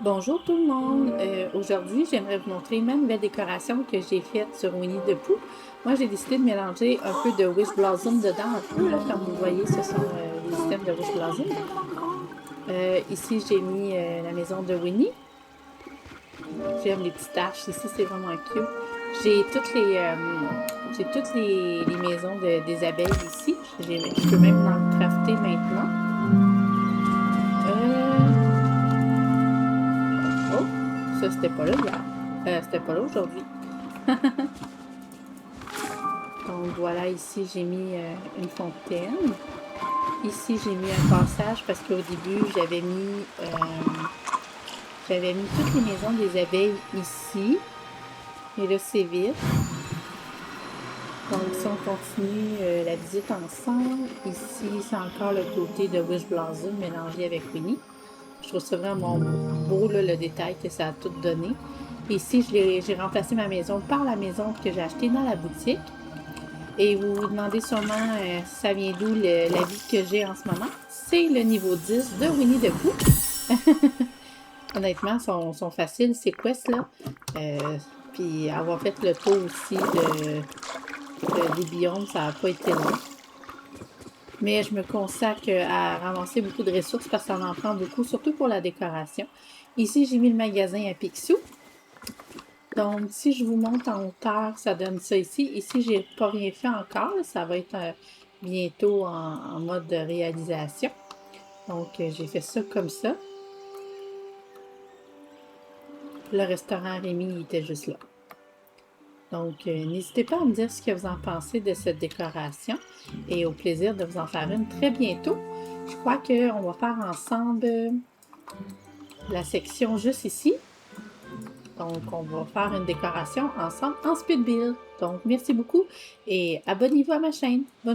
Bonjour tout le monde! Aujourd'hui, j'aimerais vous montrer ma nouvelle décoration que j'ai faite sur Winnie the Pooh. Moi, j'ai décidé de mélanger un peu de Wish Blossom dedans, un peu, là, comme vous voyez, ce sont les items de Wish Blossom. Ici, j'ai mis la maison de Winnie. J'aime les petites taches, ici, c'est vraiment cute. J'ai toutes les maisons des abeilles ici. Je peux même en crafter maintenant. Oh, ça, c'était pas là hier. C'était pas là aujourd'hui. Donc voilà, ici j'ai mis une fontaine. Ici j'ai mis un passage parce qu'au début j'avais mis toutes les maisons des abeilles ici. Et là c'est vide. Donc si on continue la visite ensemble, ici c'est encore le côté de Wish Blossom mélangé avec Winnie. Je trouve ça vraiment beau là, le détail que ça a tout donné. Ici j'ai remplacé ma maison par la maison que j'ai achetée dans la boutique. Et vous vous demandez sûrement ça vient d'où la vie que j'ai en ce moment. C'est le niveau 10 de Winnie the Pooh. Honnêtement, sont faciles ces quests là. Puis avoir fait le tour aussi des biomes, ça n'a pas été long. Mais je me consacre à ramasser beaucoup de ressources parce que ça en prend beaucoup, surtout pour la décoration. Ici, j'ai mis le magasin à Picsou. Donc, si je vous montre en hauteur, ça donne ça ici. Ici, j'ai pas rien fait encore. Ça va être bientôt en mode de réalisation. Donc, j'ai fait ça comme ça. Le restaurant Rémi, il était juste là. Donc, n'hésitez pas à me dire ce que vous en pensez de cette décoration et au plaisir de vous en faire une très bientôt. Je crois qu'on va faire ensemble la section juste ici. Donc, on va faire une décoration ensemble en speed build. Donc, merci beaucoup et abonnez-vous à ma chaîne. Bonne